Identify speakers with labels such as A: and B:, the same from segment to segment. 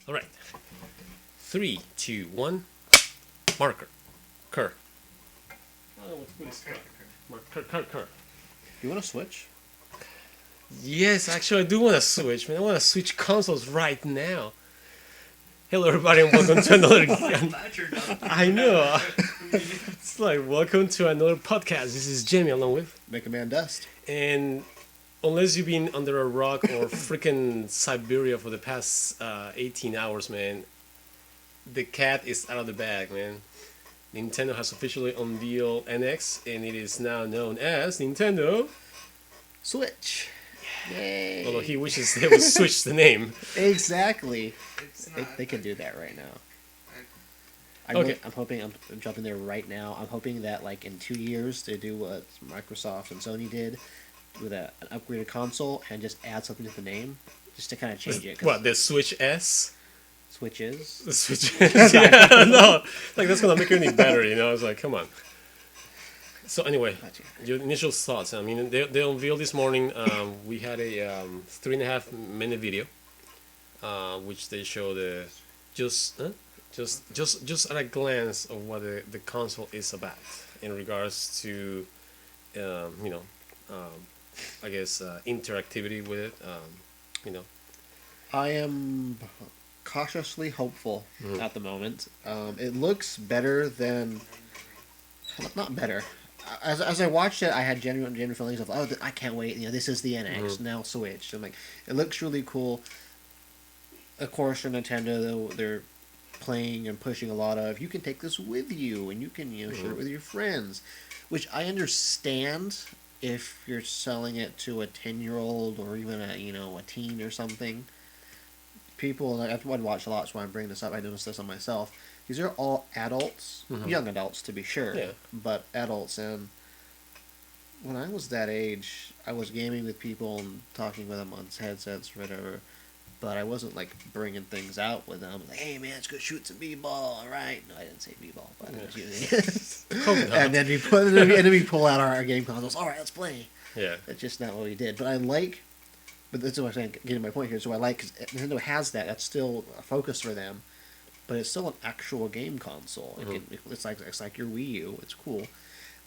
A: All right. 3, 2, 1. Marker. Kerr. Oh, what's good is Kerr. Kerr.
B: You want to switch?
A: Yes, actually, I do want to switch, man. I want to switch consoles right now. Hello, everybody, and welcome to another. I know. It's like welcome to another podcast. This is Jamie, along with,
B: Make a man dust.
A: and unless you've been under a rock or freaking Siberia for the past 18 hours, man, the cat is out of the bag, man. Nintendo has officially unveiled NX, and it is now known as Nintendo.
B: Switch. Yay.
A: Although he wishes they would switch the name.
B: Exactly.
C: It's
B: They,
C: not.
B: they can do that right now.
A: Okay.
B: I'm hoping, I'm jumping there right now. I'm hoping that, like, in 2 years, they do what Microsoft and Sony did with an upgraded console and just add something to the name just to kind of change it. 'Cause
A: What, the Switch S?
B: Switches.
A: The Switch S? Yeah, no. Like, that's going to make it any better, you know? I was like, come on. So, anyway,
B: Gotcha.
A: your initial thoughts. I mean, they unveiled this morning. We had a 3.5 minute video, which they showed just at a glance of what the console is about in regards to, you know, I guess interactivity with it. You know,
B: I am cautiously hopeful
A: Mhm.
B: at the moment. It looks better than... Not better. As I watched it, I had genuine feelings of, oh, I can't wait. You know, this is the NX
A: Mhm.
B: now Switch. I'm like, it looks really cool. Of course, for Nintendo, they're playing and pushing a lot of. You can take this with you, and you can share it with your friends, which I understand if you're selling it to a 10-year-old or even a teen or something. People, I've watched a lot, so I'm bringing this up. I noticed this on myself. These are all adults,
A: Mhm.
B: young adults to be sure,
A: Yeah.
B: but adults. And when I was that age, I was gaming with people and talking with them on headsets or whatever, but I wasn't like bringing things out with them. Like, hey man, let's go shoot some b-ball, all right? No, I didn't say b-ball, but I was using it.
A: Hope not.
B: And then we pull out our game consoles. All right, let's play.
A: yeah.
B: That's just not what we did. But I like, but that's what I'm saying, getting my point here. So I like, because Nintendo has that. That's still a focus for them. But it's still an actual game console. It's like your Wii U. It's cool.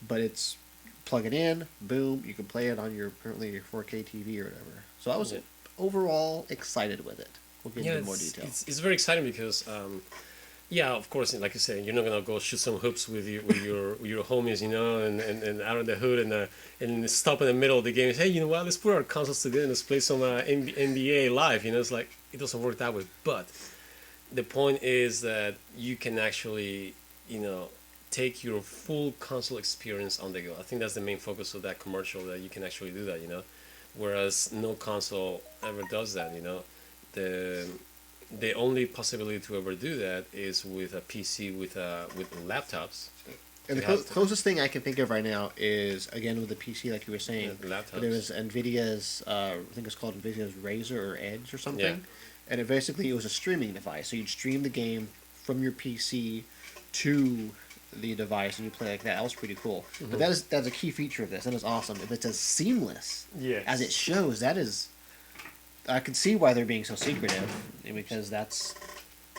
B: But it's plug it in, boom, you can play it on your apparently your 4K TV or whatever. So I was
A: Yeah.
B: overall excited with it. We'll get
A: Yeah,
B: into more
A: it's,
B: detail.
A: it's very exciting because, yeah, of course, like you said, you're not gonna go shoot some hoops with your homies, you know, and out of the hood and stop in the middle of the game. And say, hey, you know what? Let's put our consoles together and let's play some NBA live. You know, it's like it doesn't work that way. But the point is that you can actually, take your full console experience on the go. I think that's the main focus of that commercial, that you can actually do that, you know. Whereas no console ever does that, you know. The only possibility to ever do that is with a PC with laptops.
B: And the
A: you have to-
B: closest thing I can think of right now is, again, with the PC, like you were saying,
A: laptops.
B: but it was NVIDIA's, I think it's called NVIDIA's Razer or Edge or something.
A: Yeah.
B: And it was a streaming device. So you'd stream the game from your PC to the device and you play like that. That was pretty cool. But that's a key feature of this. That is awesome. If it's as seamless
A: Yes.
B: as it shows, that is... I can see why they're being so secretive, because that's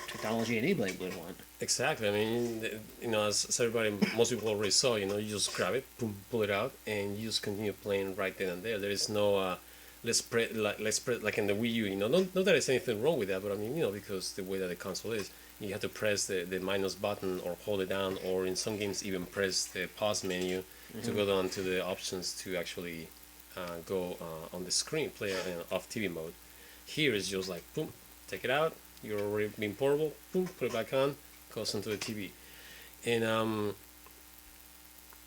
B: technology anybody would want.
A: Exactly. I mean, as everybody, most people already saw, you just grab it, boom, pull it out, and you just continue playing right then and there. There is no, let's spread like in the Wii U, Not that there's anything wrong with that, but I mean, because the way that the console is, you have to press the minus button or hold it down, or in some games even press the pause menu to go down to the options to actually go on the screen, play off TV mode. Here is just like, boom, take it out. You're already being portable. Boom, put it back on. Goes onto the TV, and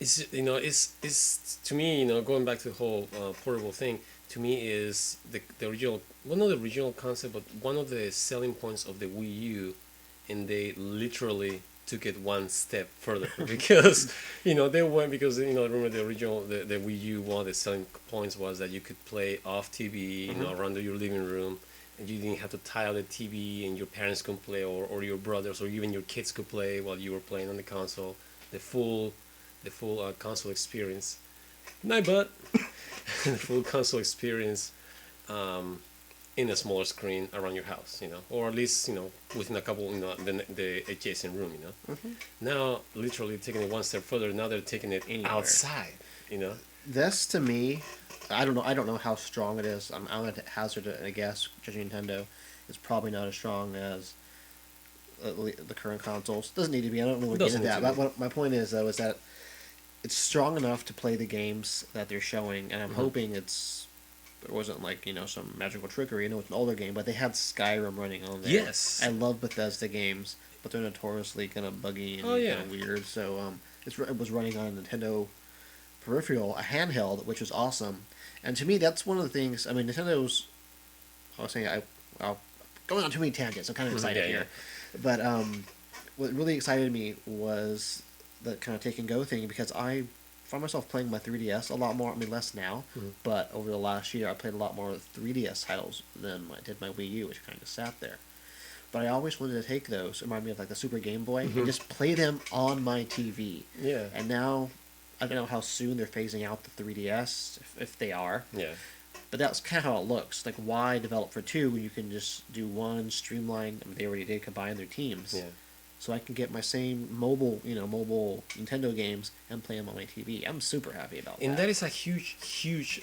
A: it's to me, going back to the whole portable thing. To me, is the original, well, not the original concept, but one of the selling points of the Wii U, and they literally took it one step further because they went, because remember the original the Wii U, one of the selling points was that you could play off TV around your living room, and you didn't have to tie out the TV, and your parents could play, or your brothers, or even your kids could play while you were playing on the console. The full console experience. Night, but the full console experience in a smaller screen around your house, or at least within a couple, the adjacent room, Now, literally taking it one step further, now they're taking it
B: Anywhere.
A: outside.
B: This to me, I don't know. I don't know how strong it is. I'm gonna hazard a guess. Judging Nintendo, it's probably not as strong as the current consoles. Doesn't need to be. I don't really get into that. But my point is though is that it's strong enough to play the games that they're showing, and I'm hoping it wasn't like some magical trickery. I know it's an older game, but they had Skyrim running on there.
A: Yes.
B: I love Bethesda games, but they're notoriously kind of buggy and kind of weird. So it was running on a Nintendo peripheral, a handheld, which was awesome. And to me, that's one of the things. I mean, Nintendo's. I was saying I'll going on too many tangents. I'm kind of excited here, but what really excited me was the kind of take and go thing because I find myself playing my 3DS a lot more. I mean, less now, but over the last year, I played a lot more 3DS titles than I did my Wii U, which kind of sat there. But I always wanted to take those, remind me of like the Super Game Boy, and just play them on my TV.
A: Yeah.
B: And now, I don't know how soon they're phasing out the 3DS, if they are.
A: Yeah.
B: But that's kind of how it looks. Like, why develop for two when you can just do one, streamline? I mean, they already did combine their teams.
A: Yeah.
B: So I can get my same mobile Nintendo games and play them on my TV. I'm super happy about that.
A: And that is a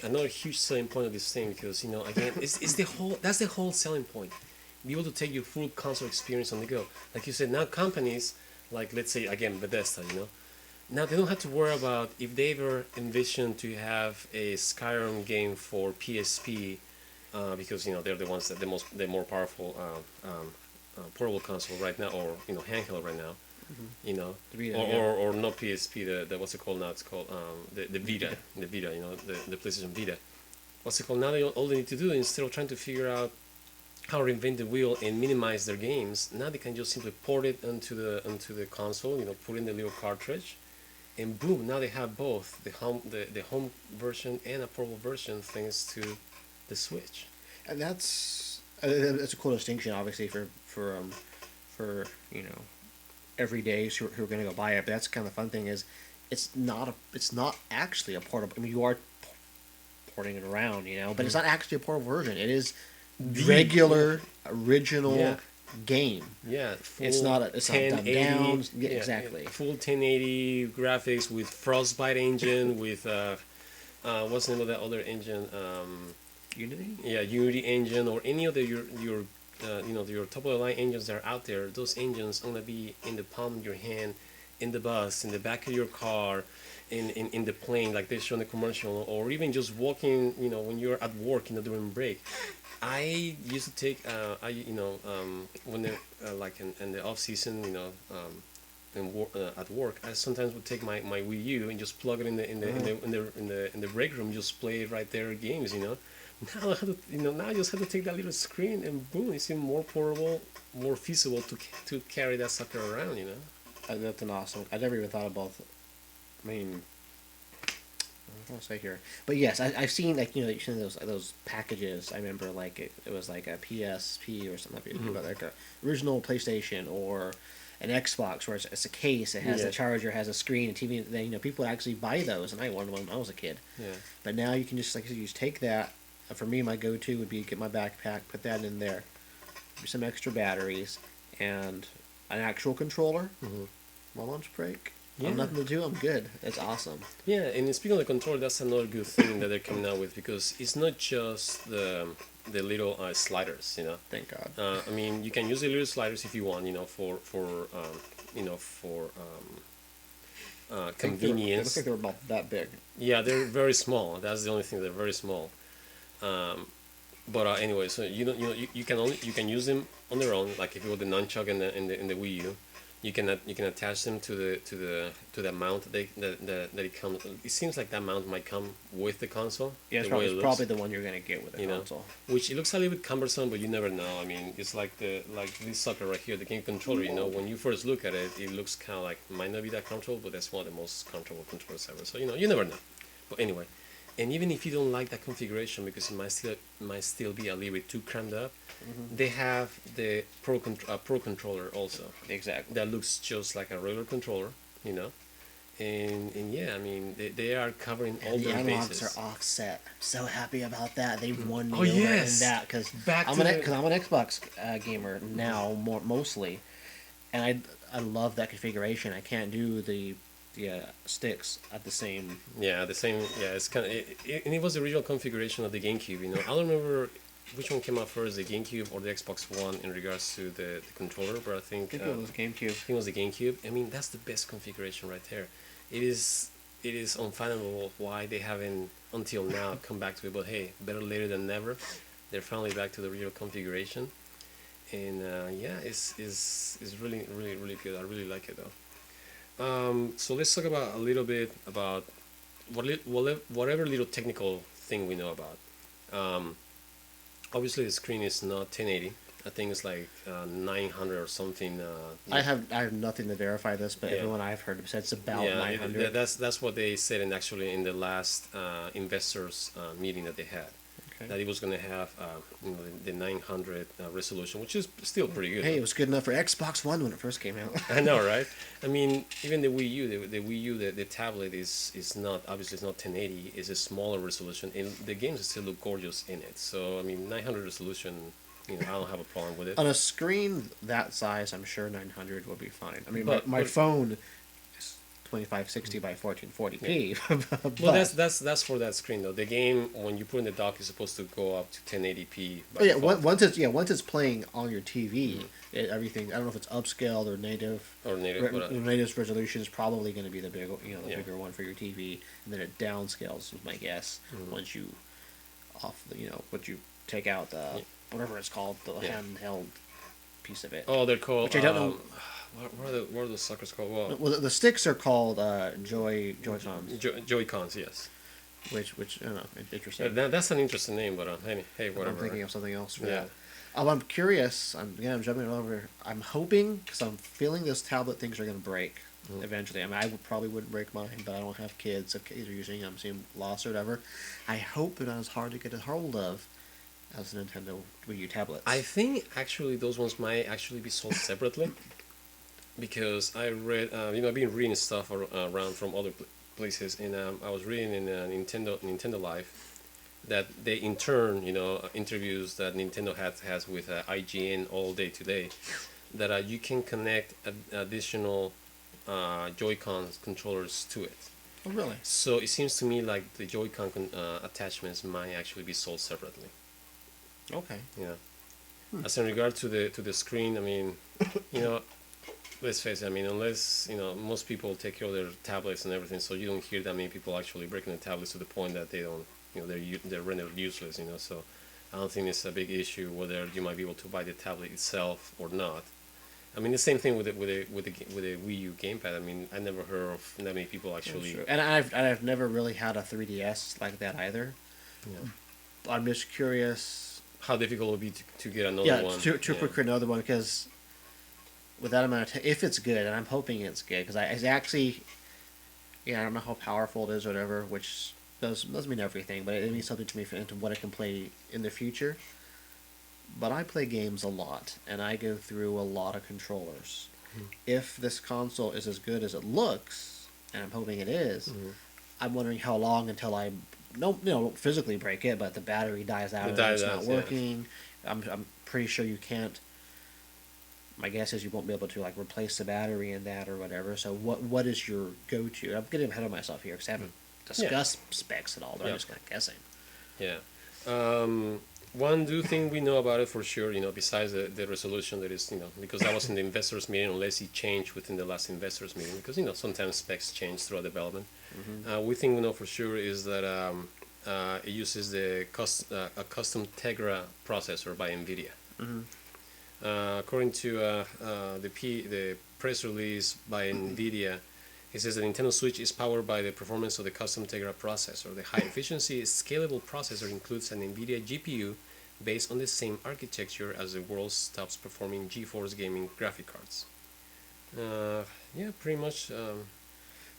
A: another huge selling point of this thing because, again, that's the whole selling point. Be able to take your full console experience on the go. Like you said, now companies, like let's say, again, Bethesda, now they don't have to worry about if they ever envision to have a Skyrim game for PSP, because they're the ones that the more powerful portable console right now, or handheld right now,
B: The Vita,
A: or not PSP, the what's it called now? It's called the Vita, the PlayStation Vita. What's it called now? All they need to do, instead of trying to figure out how to reinvent the wheel and minimize their games, now they can just simply port it onto the console, put in the little cartridge, and boom, now they have both the home version and a portable version thanks to the Switch.
B: And that's a cool distinction, obviously, for everydays who are going to go buy it. But that's kind of the fun thing is, it's not actually a portable. I mean, you are porting it around, but it's not actually a portable version. It is regular original game.
A: Yeah,
B: it's not dumbed down. Yeah, exactly.
A: Full 1080 graphics with Frostbite engine with what's the name of that other engine?
B: Unity.
A: Yeah, Unity engine or any of your your top of the line engines that are out there. Those engines are gonna be in the palm of your hand, in the bus, in the back of your car, in the plane, like they show in the commercial, or even just walking. When you're at work during break. I used to take when they like in the off season, at work, I sometimes would take my Wii U and just plug it in the break room, just play right there games. Now I have to, now I just have to take that little screen and boom, it's even more portable, more feasible to carry that sucker around.
B: That's an awesome. I never even thought about. I mean, I don't say here, but yes, I've seen you've seen those packages. I remember it was like a PSP or something about like a original PlayStation or an Xbox where it's a case. It has a charger, has a screen, a TV. Then people actually buy those, and I wanted one when I was a kid.
A: Yeah.
B: But now you can just you just take that. For me, my go-to would be get my backpack, put that in there, some extra batteries, and an actual controller. My lunch break. Yeah. I'm nothing to do. I'm good. It's awesome.
A: Yeah, and speaking of the controller, that's another good thing that they're coming out with because it's not just the little sliders.
B: Thank God.
A: I mean, you can use the little sliders if you want. For convenience.
B: They look like they're about that big.
A: Yeah, they're very small. That's the only thing. They're very small. But anyway, so you can use them on their own. Like if you got the nunchuck in the Wii U, you can attach them to the mount that it comes. It seems like that mount might come with the console.
B: Yeah, it's probably the one you're gonna get with the console.
A: Which it looks a little bit cumbersome, but you never know. I mean, it's like this sucker right here, the game controller. When you first look at it, it looks kind of like might not be that comfortable, but that's one of the most comfortable controllers ever. So you never know. But anyway. And even if you don't like that configuration because it might still be a little bit too crammed up, they have the Pro controller also.
B: Exactly.
A: That looks just like a regular controller, and yeah, I mean they are covering all
B: And the
A: their
B: analogs
A: bases.
B: are offset. I'm so happy about that. They've won me
A: Oh
B: over
A: yes,
B: in that because
A: back
B: I'm
A: to
B: an
A: the
B: because I'm an Xbox gamer now mostly, and I love that configuration. I can't do the sticks at the same.
A: yeah the same yeah it's kind of and it was the original configuration of the GameCube. You know, I don't remember which one came out first, the GameCube or the Xbox One in regards to the controller, but I
B: I
A: think
B: think it was GameCube.
A: I think it was the GameCube. I mean, that's the best configuration right there. It is unfathomable why they haven't until now come back to it. But hey, better later than never. They're finally back to the original configuration, and yeah, it's really really really good. I really like it though. So let's talk about a little bit about whatever little technical thing we know about. Um, Obviously, the screen is not 1080. I think it's like 900 or something.
B: I have nothing to verify this, but
A: Yeah.
B: everyone I've heard said it's about
A: Yeah,
B: 900.
A: that's what they said, and actually in the last investors meeting that they had,
B: Okay.
A: that it was going to have you know the 900 resolution, which is still pretty good.
B: Hey, it was good enough for Xbox One when it first came out.
A: I know, right? I mean, even the Wii U, the Wii U, the tablet is not obviously it's not 1080. It's a smaller resolution, and the games still look gorgeous in it. So I mean, 900 resolution, you know, I don't have a problem with it.
B: On a screen that size, I'm sure 900 will be fine. I mean,
A: But-
B: my
A: but-
B: phone is 2560 by 1440p. but
A: Well, that's for that screen though. The game when you put in the dock is supposed to go up to 1080p. By
B: oh, yeah,
A: default,
B: once it's playing on your TV, everything. I don't know if it's upscaled or native.
A: or native. But,
B: Native resolution is probably going to be the big, the
A: Yeah.
B: bigger one for your TV, and then it downscales, is my guess. Once you once you take out the whatever it's called, the
A: Yeah.
B: handheld piece of it.
A: oh, they're called.
B: Which I don't know.
A: What are the suckers called? Well,
B: Well, the sticks are called Joy-Cons,
A: Joy-Cons, yes.
B: which I don't know, interesting.
A: That's an interesting name, but hey,
B: I'm
A: whatever.
B: thinking of something else for
A: Yeah.
B: that. I'm curious. I'm jumping over. I'm hoping because I'm feeling this tablet things are going to break eventually. I mean, probably wouldn't break mine, but I don't have kids. If kids are using them, seem lost or whatever. I hope they're not as hard to get a hold of as the Nintendo Wii U tablets.
A: I think actually those ones might actually be sold separately, because I read, you know, I've been reading stuff around from other places, and I was reading in Nintendo Life that they in turn, you know, interviews that Nintendo has with IGN all day today, that you can connect additional Joy-Con controllers to it.
B: Oh, really?
A: So it seems to me like the Joy-Con attachments might actually be sold separately.
B: Okay.
A: Yeah. As in regard to the screen, I mean, you know, let's face it. I mean, unless you know, most people take care of their tablets and everything, so you don't hear that many people actually breaking the tablets to the point that they don't, you know, they're rendered useless. You know, so I don't think it's a big issue whether you might be able to buy the tablet itself or not. I mean, the same thing with the Wii U gamepad. I mean, I never heard of that many people actually.
B: Sure. And I've never really had a 3DS like that either.
A: Yeah.
B: I'm just curious.
A: How difficult it would be to get another one?
B: to
A: Yeah.
B: procure another one because with that amount of if it's good, and I'm hoping it's good because I actually, I don't know how powerful it is or whatever, which doesn't mean everything, but it means something to me into what I can play in the future. But I play games a lot, and I go through a lot of controllers. If this console is as good as it looks, and I'm hoping it is, I'm wondering how long until I don't physically break it, but the battery dies out
A: It
B: and
A: dies
B: it's
A: out,
B: not
A: yeah.
B: working. I'm pretty sure you can't. My guess is you won't be able to like replace the battery in that or whatever. So what is your go-to? I'm getting ahead of myself here because I haven't discussed specs at all. But
A: Yeah.
B: I'm just kind of guessing.
A: Yeah. One thing we know about it for sure, you know, besides the resolution that is, you know, because that was in the investors meeting, unless it changed within the last investors meeting, because, you know, sometimes specs change throughout development. We think we know for sure is that it uses a custom Tegra processor by NVIDIA. According to the press release by NVIDIA, it says the Nintendo Switch is powered by the performance of the custom Tegra processor. The high-efficiency, scalable processor includes an NVIDIA GPU based on the same architecture as the world's top-performing GeForce gaming graphic cards. Yeah, pretty much.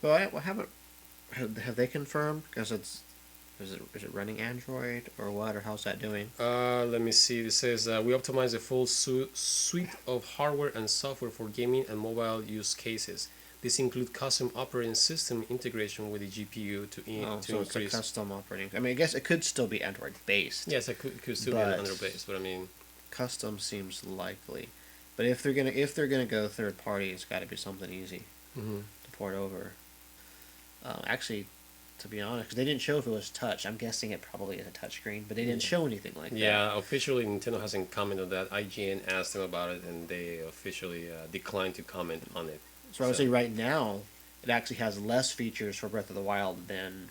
B: Well, have they confirmed? Because is it running Android or what, or how's that doing?
A: Let me see. It says we optimize the full suite of hardware and software for gaming and mobile use cases. This include custom operating system integration with the GPU to
B: Oh,
A: to
B: so it's a
A: increase.
B: custom operating. I mean, I guess it could still be Android based.
A: Yes, it could still be
B: But-
A: under base, but I mean,
B: Custom seems likely, but if they're gonna go third party, it's got to be something easy
A: mhm.
B: to port over. Actually, to be honest, 'cause they didn't show if it was touch. I'm guessing it probably is a touch screen, but they didn't show anything like that.
A: Yeah, officially Nintendo hasn't commented on that. IGN asked them about it, and they officially declined to comment on it.
B: So I would say right now, it actually has less features for Breath of the Wild than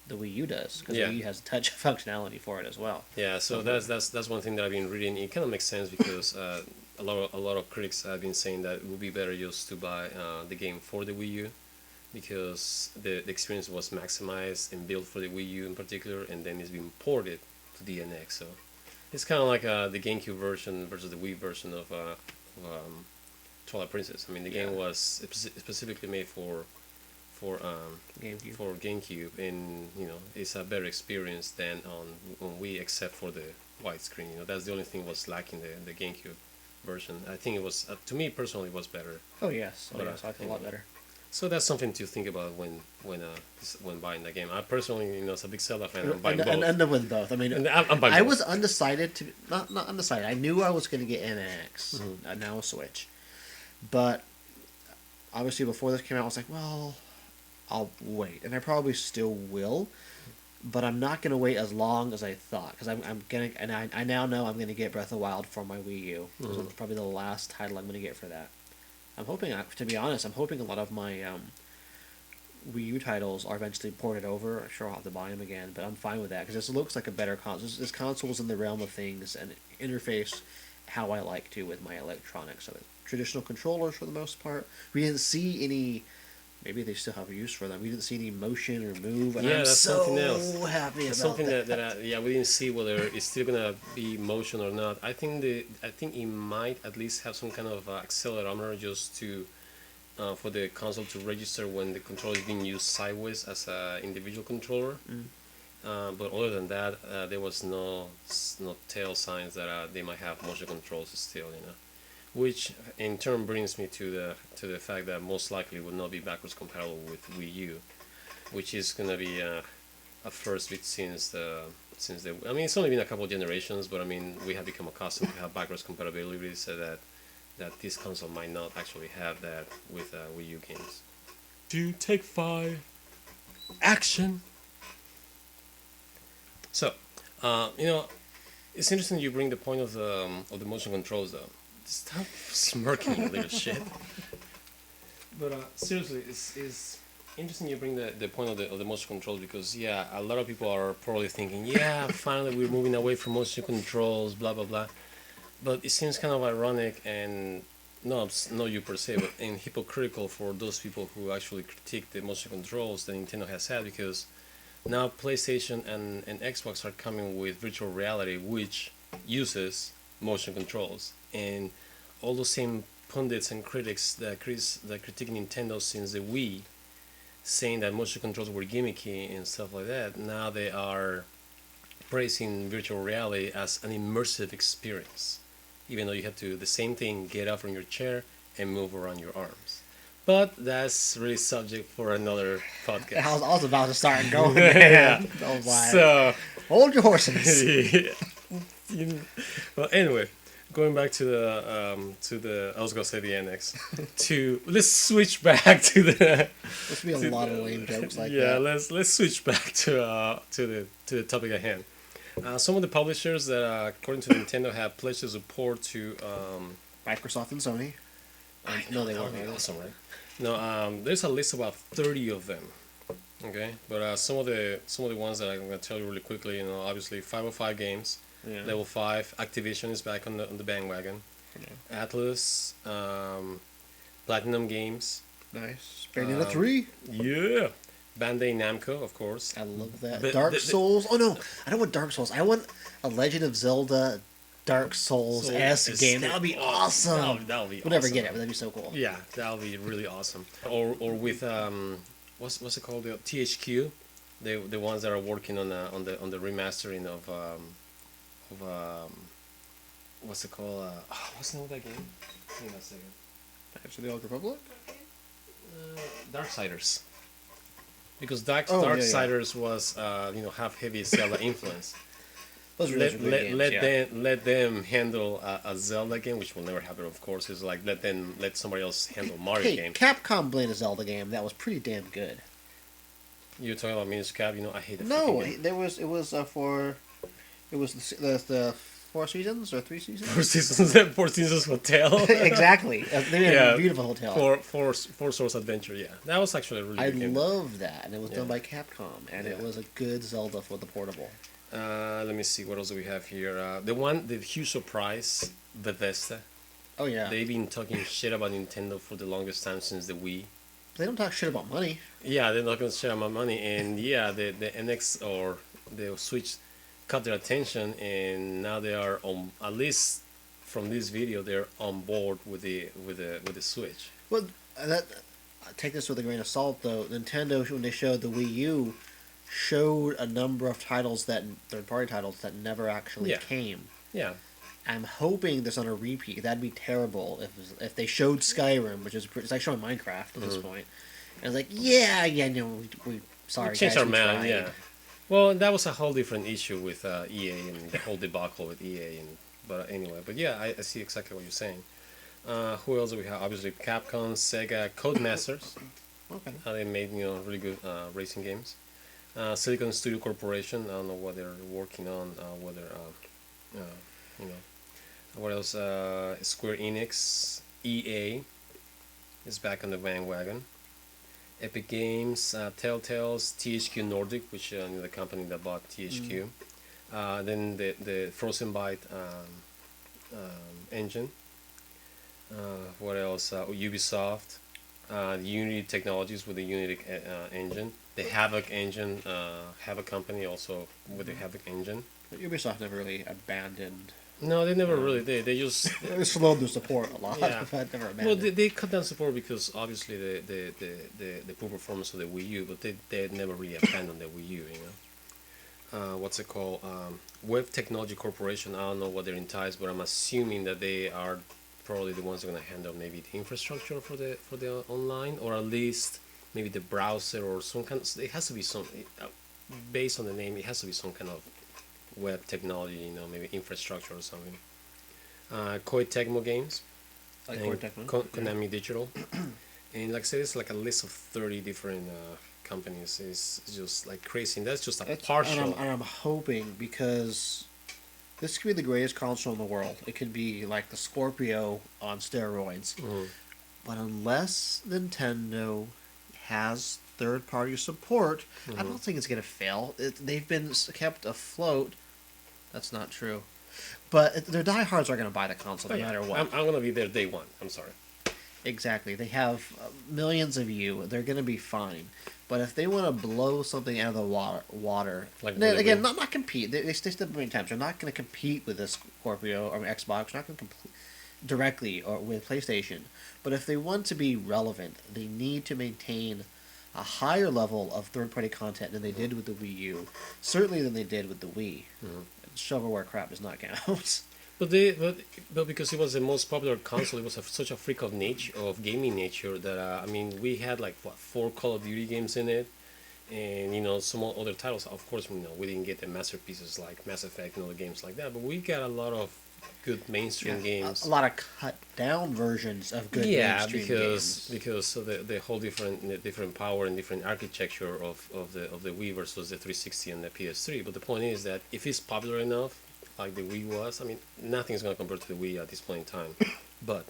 B: the Wii U does, because
A: Yeah.
B: the Wii U has touch functionality for it as well.
A: Yeah, so that's one thing that I've been reading. It kind of makes sense because a lot of critics have been saying that it would be better just to buy the game for the Wii U, because the experience was maximized and built for the Wii U in particular, and then it's been ported to the NX. So it's kind of like the GameCube version versus the Wii version of Twilight Princess. I mean, the game was specifically made for
B: GameCube.
A: for GameCube, and it's a better experience than on Wii, except for the widescreen. That's the only thing was lacking the GameCube version. I think it was to me personally it was better.
B: Oh yes,
A: But,
B: I feel a lot better.
A: So that's something to think about when buying the game. I personally, as a big Zelda fan, I'm buying
B: And
A: both.
B: end up with both. I mean,
A: And I'm buying
B: I
A: both.
B: was undecided to not undecided. I knew I was going to get NX, now a Switch, but obviously before this came out, I was like, well, I'll wait, and I probably still will, but I'm not going to wait as long as I thought, because I'm gonna, and I now know I'm going to get Breath of the Wild for my Wii U. So it's probably the last title I'm going to get for that. I'm hoping, to be honest, I'm hoping a lot of my Wii U titles are eventually ported over. I'm sure I'll have to buy them again, but I'm fine with that because this looks like a better console. This console is in the realm of things and interface how I like to with my electronics. So traditional controllers for the most part. We didn't see any. Maybe they still have a use for them. We didn't see any motion or move, and
A: Yeah,
B: I'm
A: that's
B: so
A: something else.
B: happy about
A: It's something
B: that.
A: that we didn't see whether it's still gonna be motion or not. I think it might at least have some kind of accelerometer just to for the console to register when the controller is being used sideways as an individual controller. But other than that, there was no tail signs that they might have motion controls still. Which in turn brings me to the fact that most likely would not be backwards compatible with Wii U, which is gonna be a first bit since the. I mean, it's only been a couple of generations, but I mean, we have become accustomed to have backwards compatibility, so that this console might not actually have that with Wii U games. To take 5 action. So, it's interesting you bring the point of the motion controls though. Stop smirking, you little shit. But seriously, it's interesting you bring the point of the motion controls, because a lot of people are probably thinking, finally we're moving away from motion controls, blah blah blah. But it seems kind of ironic and not you per se, but and hypocritical for those people who actually critique the motion controls that Nintendo has had, because now PlayStation and Xbox are coming with virtual reality, which uses motion controls, and all those same pundits and critics that critique Nintendo since the Wii, saying that motion controls were gimmicky and stuff like that, now they are praising virtual reality as an immersive experience, even though you have to the same thing, get up from your chair and move around your arms. But that's really subject for another podcast.
B: I was about to start going.
A: Yeah.
B: I was like,
A: So
B: hold your horses.
A: well, anyway, going back to the I was gonna say the NX. Let's switch back to the.
B: There's gonna be a lot of lame jokes like
A: yeah,
B: that.
A: let's switch back to the topic at hand. Some of the publishers that, according to Nintendo, have pledged to support to.
B: Microsoft and Sony. No, they
A: that
B: weren't.
A: would be
B: Right?
A: awesome, right? No, there's a list of about 30 of them. Okay, but some of the ones that I'm gonna tell you really quickly. Obviously 505 Games,
B: Yeah.
A: Level 5, Activision is back on the bandwagon.
B: Yeah.
A: Atlus, Platinum Games,
B: Nice. Bayonetta 3.
A: yeah, Bandai Namco, of course.
B: I love that.
A: But
B: Dark Souls. Oh no, I don't want Dark Souls. I want a Legend of Zelda Dark Souls-esque game. That would be awesome.
A: That would be.
B: We'll never
A: awesome.
B: get it, but that'd be so cool.
A: Yeah, that would be really awesome. Or with what's it called? The THQ, the ones that are working on the remastering of what's it called? What's the name of that game? Hang on a second.
B: Knights of the Old Republic.
A: Darksiders. Because
B: Oh, yeah, yeah.
A: Darksiders was have heavy Zelda influence.
B: Those are
A: Let
B: good
A: let
B: games,
A: let
B: yeah.
A: them let them handle a Zelda game, which will never happen, of course. Is like let somebody else handle Mario
B: Hey,
A: game.
B: Capcom played a Zelda game that was pretty damn good.
A: You're talking about Minish Cap, I hate the
B: No,
A: freaking game.
B: there was it was for it was the 4 seasons or 3 seasons.
A: Four seasons hotel.
B: Exactly. They made
A: Yeah,
B: a beautiful hotel.
A: four source adventure. Yeah, that was actually a really
B: I
A: good game.
B: love that, and it was done
A: Yeah.
B: by Capcom, and it
A: Yeah.
B: was a good Zelda for the portable.
A: Let me see what else do we have here. The huge surprise, Bethesda.
B: Oh yeah,
A: They've been talking shit about Nintendo for the longest time since the Wii.
B: they don't talk shit about money.
A: Yeah, they're not gonna share my money, and yeah, the NX or the Switch cut their attention, and now they are on, at least from this video, they're on board with the Switch.
B: Well, that take this with a grain of salt, though. Nintendo, when they showed the Wii U, showed a number of titles that third-party titles that never actually
A: Yeah.
B: came.
A: Yeah,
B: I'm hoping there's not a repeat. That'd be terrible if they showed Skyrim, which is it's like showing Minecraft at this point. And it's like, yeah, no, we sorry,
A: change
B: guys,
A: our
B: we
A: mind.
B: tried.
A: Yeah, well, that was a whole different issue with EA and the whole debacle with EA. But anyway, but yeah, I see exactly what you're saying. Who else do we have? Obviously, Capcom, Sega, Codemasters.
B: Okay.
A: They made really good racing games. Silicon Studio Corporation. I don't know what they're working on. Whether you know what else? Square Enix, EA is back on the bandwagon. Epic Games, Telltale's THQ Nordic, which the company that bought THQ. Then the Frozen Byte engine. What else? Ubisoft, Unity Technologies with the Unity engine. The Havoc engine, Havoc company also with the Havoc engine.
B: But Ubisoft never really abandoned.
A: No, they never really did. They just
B: They slowed their support a lot,
A: Yeah.
B: but never
A: well,
B: abandoned.
A: they cut down support because obviously the poor performance of the Wii U, but they never really abandoned the Wii U. What's it called? Web Technology Corporation. I don't know what they're in ties, but I'm assuming that they are probably the ones that are going to handle maybe the infrastructure for the online, or at least maybe the browser or some kind. It has to be some based on the name. It has to be some kind of web technology. Maybe infrastructure or something. Koei Tecmo Games.
B: Like
A: And
B: Koei Tecmo.
A: Konami Digital. And like I said, it's like a list of 30 different companies. It's just like crazy. And that's just a partial.
B: And I'm hoping, because this could be the greatest console in the world. It could be like the Scorpio on steroids.
A: Mhm.
B: But unless Nintendo has third-party support, I
A: Mm-hmm.
B: don't think it's gonna fail. They've been kept afloat. That's not true. But their diehards are gonna buy the console no
A: Oh, yeah.
B: matter what.
A: I'm gonna be there day one. I'm sorry.
B: Exactly. They have millions of you. They're going to be fine. But if they want to blow something out of the water,
A: Like
B: then,
A: really,
B: again,
A: really?
B: not compete. They step many times. They're not going to compete with this Scorpio or Xbox. They're not going to compete directly or with PlayStation. But if they want to be relevant, they need to maintain a higher level of third-party content than they did with the Wii U. Certainly than they did with the Wii. Shovelware crap does not count.
A: But because it was the most popular console, it was such a freak of nature, of gaming nature, that I mean, we had like 4 Call of Duty games in it, and some other titles. Of course, we didn't get the masterpieces like Mass Effect and other games like that, but we got a lot of good mainstream games.
B: A lot of cut down versions of good
A: Yeah,
B: mainstream games.
A: because of the whole different power and different architecture of the Wii versus the 360 and the PS3. But the point is that if it's popular enough, like the Wii was, I mean, nothing's gonna compare to the Wii at this point in time. But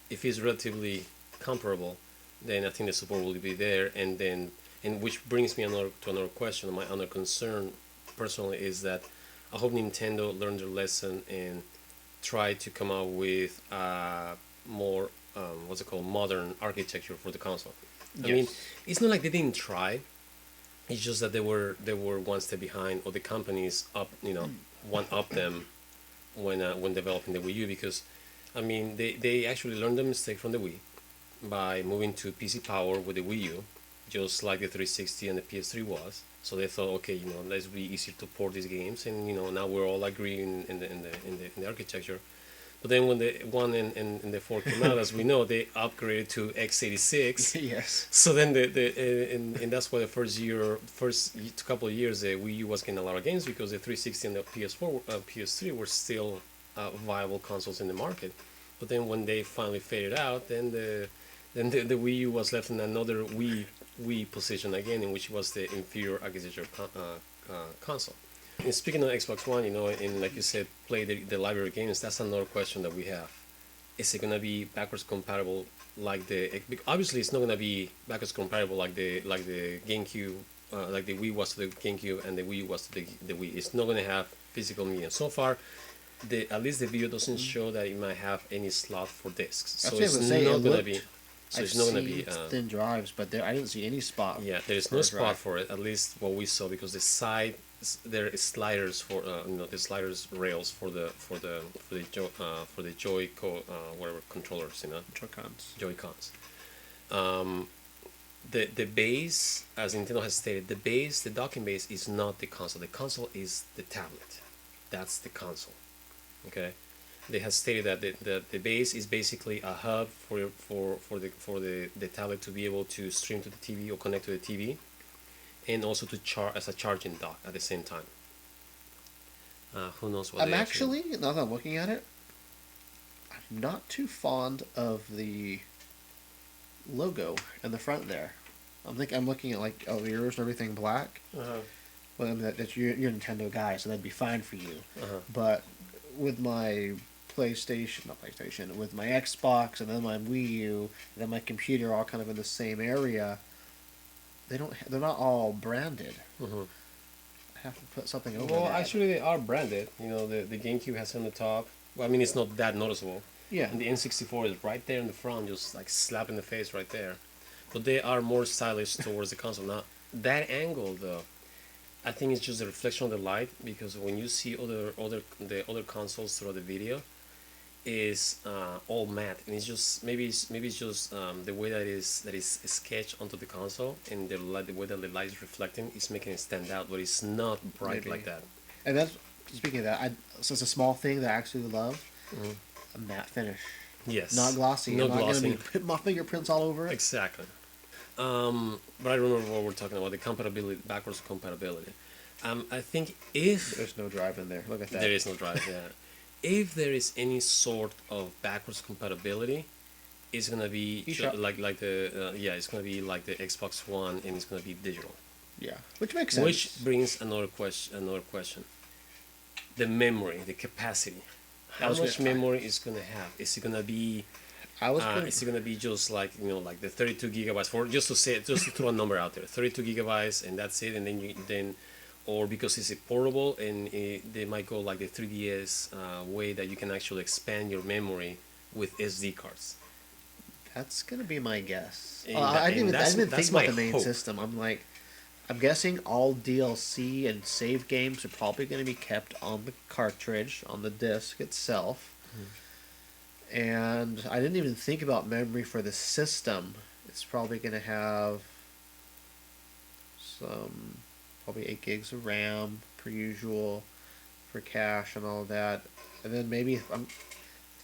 A: if it's relatively comparable, then I think the support will be there. And which brings me to another question. My other concern, personally, is that I hope Nintendo learned their lesson and try to come out with more modern architecture for the console. I mean,
B: Yes.
A: it's not like they didn't try. It's just that they were one step behind, or the companies one up them when developing the Wii U, because I mean they actually learned the mistake from the Wii by moving to PC power with the Wii U, just like the 360 and the PS3 was. So they thought, okay, let's be easier to port these games, and now we're all agreeing in the architecture. But then when the 1 and the 4 came out, as we know, they upgraded to x86.
B: Yes.
A: So then and that's why the couple of years, the Wii U was getting a lot of games because the 360 and the PS4, PS3 were still viable consoles in the market. But then when they finally faded out, then the Wii U was left in another Wii position again, in which was the inferior architecture console. And speaking of Xbox One, and like you said, play the library games. That's another question that we have. Is it gonna be backwards compatible like obviously it's not gonna be backwards compatible like the GameCube, like the Wii was to the GameCube and the Wii was to the Wii. It's not gonna have physical media. So far, at least the video doesn't show that it might have any slot for discs. So it's not gonna be. So it's not gonna be
B: thin drives, but I didn't see any spot.
A: Yeah, there is no spot for it. At least what we saw, because there is sliders for the sliders rails for the whatever controllers, Joy-Cons. The base, as Nintendo has stated, the docking base is not the console. The console is the tablet. That's the console. Okay, they have stated that the base is basically a hub for the tablet to be able to stream to the TV or connect to the TV, and also to charge as a charging dock at the same time. Who knows what?
B: I'm actually, now that I'm looking at it, I'm not too fond of the logo in the front there. I'm looking at like yours and everything black. Well, I mean, that's you're a Nintendo guy, so that'd be fine for you. But with my with my Xbox and then my Wii U, and then my computer, all kind of in the same area. They're not all branded. I have to put something over.
A: Well,
B: that.
A: actually, they are branded. The GameCube has it on the top. Well, I mean, it's not that noticeable.
B: Yeah.
A: And the N64 is right there in the front, just like slap in the face right there. But they are more stylish towards the console. Now, that angle though, I think it's just a reflection of the light, because when you see the other consoles throughout the video, is all matte, and it's just maybe it's just the way that is sketched onto the console, and the way that the light is reflecting is making it stand out, but it's not bright like that.
B: And that's, speaking of that, so it's a small thing that I actually love. A matte finish.
A: Yes.
B: Not glossy.
A: No
B: I'm not
A: glossy.
B: going to be putting my fingerprints all over it.
A: Exactly. But I remember what we're talking about, the compatibility, backwards compatibility. I think if
B: There's no drive in there. Look at that.
A: there is no drive, yeah. If there is any sort of backwards compatibility, it's gonna be it's gonna be like the Xbox One, and it's gonna be digital.
B: Yeah, which makes sense.
A: Which brings another question. The memory, the capacity. How much memory is gonna have? Is it gonna be? Is it gonna be just like like the 32 gigabytes for just to throw a number out there, 32 gigabytes, and that's it, and then or because it's portable, and they might go like the 3DS way that you can actually expand your memory with SD cards.
B: That's gonna be my guess.
A: And
B: I didn't even think about the main
A: hope.
B: system. I'm guessing all DLC and save games are probably going to be kept on the cartridge, on the disc itself. And I didn't even think about memory for the system. It's probably going to have probably 8 gigs of RAM per usual for cache and all that. And then maybe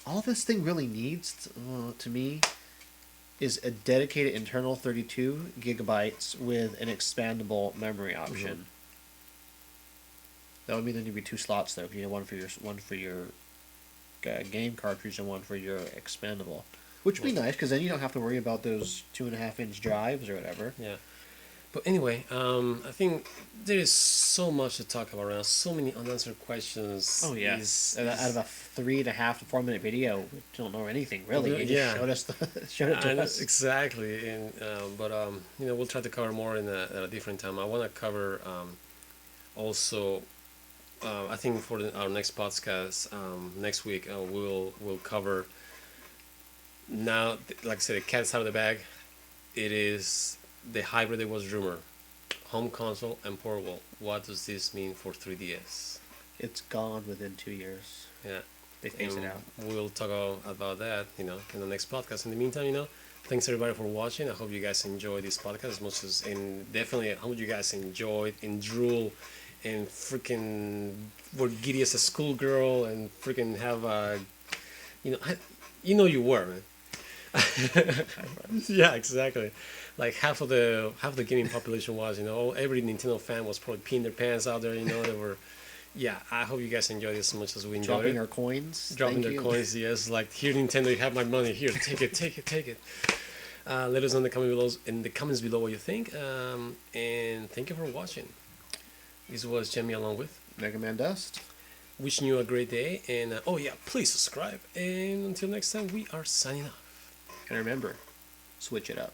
B: all this thing really needs to me is a dedicated internal 32 gigabytes with an expandable memory option. That would mean there would be 2 slots though. You know, one for your game cartridge and one for your expandable, which would be nice, because then you don't have to worry about those 2.5-inch drives or whatever.
A: Yeah. But anyway, I think there is so much to talk about right now. So many unanswered questions.
B: Oh yeah. Out of a 3.5 to 4 minute video, we don't know anything really. You just showed it to us.
A: Exactly, and but we'll try to cover more at a different time. I want to cover also. I think for our next podcast next week, we'll cover. Now, like I said, the cat's out of the bag. It is the hybrid that was rumored, home console and portable. What does this mean for 3DS?
B: It's gone within 2 years.
A: Yeah,
B: they phased it out.
A: We'll talk about that, in the next podcast. In the meantime, thanks everybody for watching. I hope you guys enjoy this podcast as much as, and definitely I hope you guys enjoyed and drool and freaking were giddy as a schoolgirl and freaking have you were, man. Yeah, exactly. Like half the gaming population was, every Nintendo fan was probably peeing their pants out there. They were. Yeah, I hope you guys enjoyed it as much as we enjoyed
B: Dropping
A: it.
B: our coins.
A: Dropping
B: Thank
A: their
B: you.
A: coins, yes. Like, here, Nintendo, you have my money. Here, take it, take it, take it. Let us know in the comments below what you think. And thank you for watching. This was Jimmy along with.
B: Mega Man Dust.
A: Wishing you a great day. And, oh yeah, please subscribe. And until next time, we are signing off.
B: And remember, switch it up.